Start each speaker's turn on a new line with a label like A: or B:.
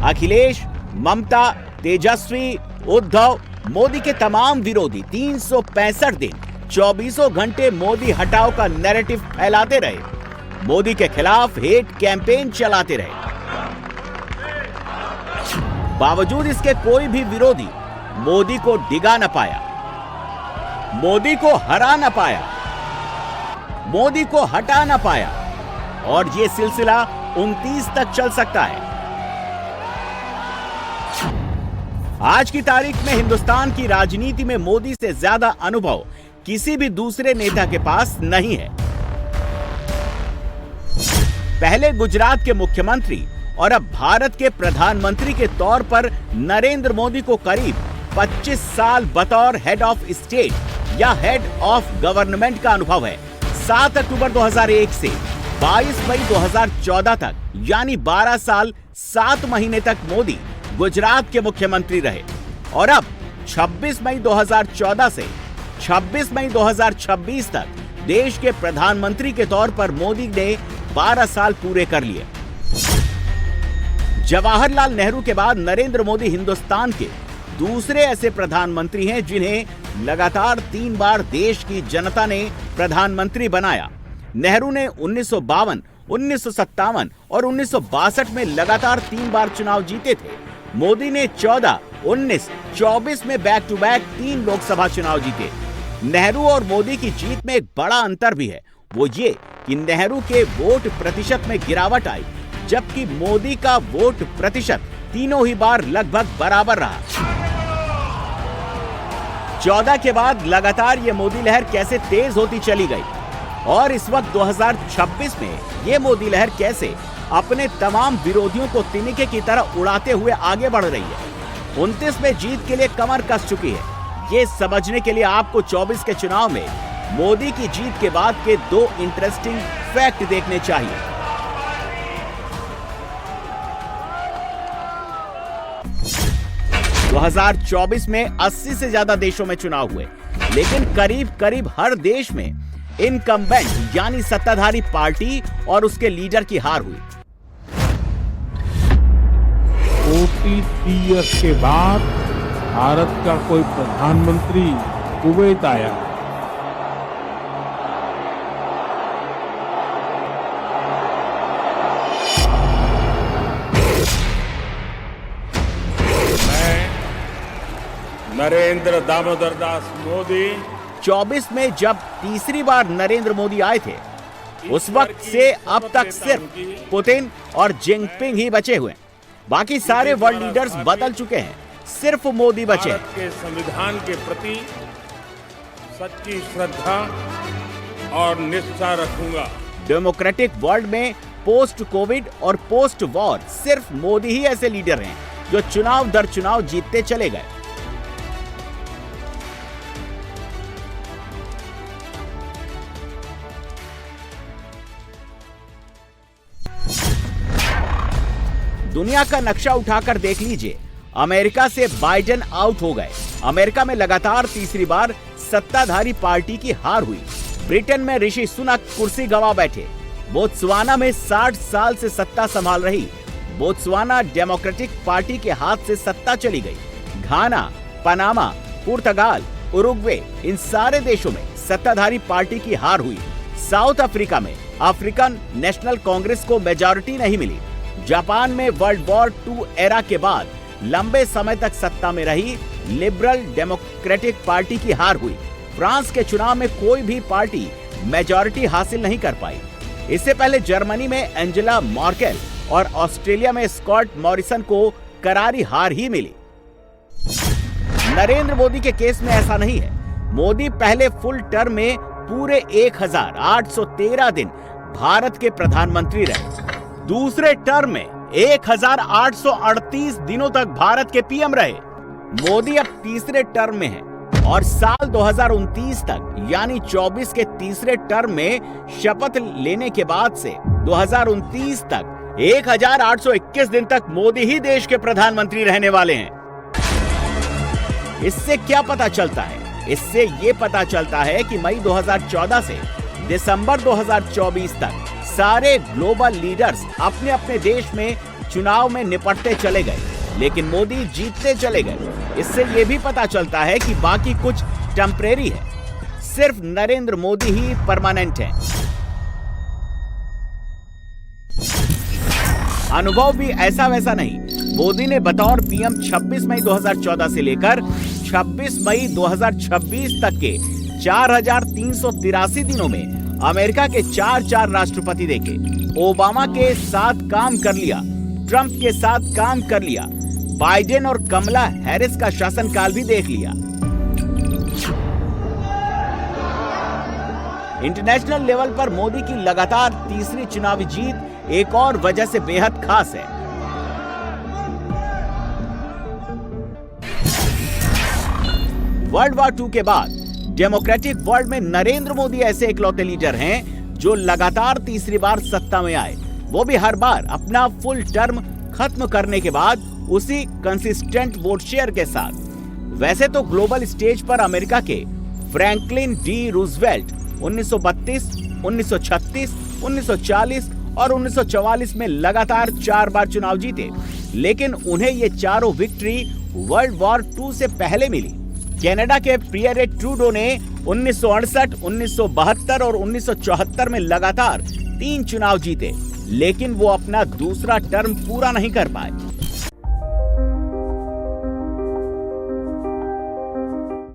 A: अखिलेश, ममता, तेजस्वी, उद्धव, मोदी के तमाम विरोधी 365 दिन 24 घंटे मोदी हटाओ का नैरेटिव फैलाते रहे, मोदी के खिलाफ हेट कैंपेन चलाते रहे। बावजूद इसके कोई भी विरोधी मोदी को डिगा न पाया, मोदी को हरा न पाया, मोदी को हटा न पाया, और यह सिलसिला 29 तक चल सकता है। आज की तारीख में हिंदुस्तान की राजनीति में मोदी से ज्यादा अनुभव किसी भी दूसरे नेता के पास नहीं है। पहले गुजरात के मुख्यमंत्री और अब भारत के प्रधानमंत्री के तौर पर नरेंद्र मोदी को करीब 25 साल बतौर हेड ऑफ स्टेट या हेड ऑफ गवर्नमेंट का अनुभव है। 7 अक्टूबर 2001 से 22 मई 2014 तक यानी 12 साल 7 महीने तक मोदी गुजरात के मुख्यमंत्री रहे, और अब 26 मई 2014 से 26 मई 2026 तक देश के प्रधानमंत्री के तौर पर मोदी ने 12 साल पूरे कर लिए। जवाहरलाल नेहरू के बाद नरेंद्र मोदी हिंदुस्तान के दूसरे ऐसे प्रधानमंत्री हैं जिन्हें लगातार 3 बार देश की जनता ने प्रधानमंत्री बनाया। नेहरू ने 1952, 1957 और 1962 में लगातार 3 बार चुनाव जीते थे। मोदी ने 14, 19, 24 में बैक टू बैक 3 लोकसभा चुनाव जीते। नेहरू और मोदी की जीत में एक बड़ा अंतर भी है, वो ये कि नेहरू के वोट प्रतिशत में गिरावट आई, जबकि मोदी का वोट प्रतिशत तीनों ही बार लगभग बराबर रहा। 14 के बाद लगातार ये मोदी लहर कैसे तेज होती चली गई, और इस वक्त 2026 में ये मोदी लहर कैसे अपने तमाम विरोधियों को तिनके की तरह उड़ाते हुए आगे बढ़ रही है। 29 में जीत के लिए कमर कस चुकी है। ये समझने के लिए आपको 24 के चुनाव में मोदी की जीत के बाद के 2 इंटरेस्टिंग फैक्ट देखने चाहिए। - 2024 में 80 से ज्यादा देशों में चुनाव हुए, लेकिन करीब करीब हर देश में इनकम्बेंट यानी सत्ताधारी पार्टी और उसके लीडर की हार हुई।
B: 43 ईयर्स के बाद भारत का कोई प्रधानमंत्री कुवैत आया। मैं नरेंद्र दामोदर दास मोदी
A: 24 में जब तीसरी बार नरेंद्र मोदी आए थे, उस वक्त से अब तक सिर्फ पुतिन और जिनपिंग ही बचे हुए, बाकी सारे वर्ल्ड लीडर्स बदल चुके हैं, सिर्फ मोदी बचे।
B: भारत के संविधान के प्रति सच्ची श्रद्धा और निष्ठा रखूंगा।
A: डेमोक्रेटिक वर्ल्ड में पोस्ट कोविड और पोस्ट वॉर सिर्फ मोदी ही ऐसे लीडर हैं जो चुनाव दर चुनाव जीतते चले गए। दुनिया का नक्शा उठाकर देख लीजिए, अमेरिका से बाइडेन आउट हो गए। अमेरिका में लगातार तीसरी बार सत्ताधारी पार्टी की हार हुई। ब्रिटेन में ऋषि सुनक कुर्सी गंवा बैठे। बोत्सवाना में 60 साल से सत्ता संभाल रही बोत्सवाना डेमोक्रेटिक पार्टी के हाथ से सत्ता चली गई। घाना, पनामा, पुर्तगाल, उरुग्वे, इन सारे देशों में सत्ताधारी पार्टी की हार हुई। साउथ अफ्रीका में अफ्रीकन नेशनल कांग्रेस को मेजॉरिटी नहीं मिली। जापान में वर्ल्ड वॉर 2 एरा के बाद लंबे समय तक सत्ता में रही लिबरल डेमोक्रेटिक पार्टी की हार हुई। फ्रांस के चुनाव में कोई भी पार्टी मेजॉरिटी हासिल नहीं कर पाई। इससे पहले जर्मनी में एंजेला मर्केल और ऑस्ट्रेलिया में स्कॉट मॉरिसन को करारी हार ही मिली। नरेंद्र मोदी के केस में ऐसा नहीं है। मोदी पहले फुल टर्म में पूरे 1813 दिन भारत के प्रधानमंत्री रहे। दूसरे टर्म में 1838 दिनों तक भारत के पीएम रहे। मोदी अब तीसरे टर्म में है और साल 2029 तक यानी 24 के तीसरे टर्म में शपथ लेने के बाद से 2029 तक 1821 दिन तक मोदी ही देश के प्रधानमंत्री रहने वाले हैं। इससे क्या पता चलता है? इससे ये पता चलता है कि मई 2014 से दिसंबर 2024 तक सारे ग्लोबल लीडर्स अपने अपने देश में चुनाव में निपटते चले गए, लेकिन मोदी जीतते चले गए। इससे यह भी पता चलता है कि बाकी कुछ टेम्परेरी है, सिर्फ नरेंद्र मोदी ही परमानेंट है। अनुभव भी ऐसा वैसा नहीं। मोदी ने बतौर पीएम 26 मई 2014 से लेकर 26 मई 2026 तक के 4,383 दिनों में अमेरिका के 4 राष्ट्रपति देखे। ओबामा के साथ काम कर लिया, ट्रंप के साथ काम कर लिया, बाइडेन और कमला हैरिस का शासनकाल भी देख लिया। इंटरनेशनल लेवल पर मोदी की लगातार तीसरी चुनावी जीत एक और वजह से बेहद खास है। वर्ल्ड वॉर 2 के बाद डेमोक्रेटिक वर्ल्ड में नरेंद्र मोदी ऐसे इकलौते लीडर हैं जो लगातार तीसरी बार सत्ता में आए, वो भी हर बार अपना फुल टर्म खत्म करने के बाद उसी कंसिस्टेंट वोट शेयर के साथ। वैसे तो ग्लोबल स्टेज पर अमेरिका के फ्रैंकलिन डी रूजवेल्ट 1932, 1936, 1940 और 1944 में लगातार 4 बार चुनाव जीते, लेकिन उन्हें ये चारों विक्ट्री वर्ल्ड वॉर 2 से पहले मिली। कनाडा के पियरे ट्रूडो ने 1968, 1972 और 1974 में लगातार 3 चुनाव जीते, लेकिन वो अपना दूसरा टर्म पूरा नहीं कर पाए।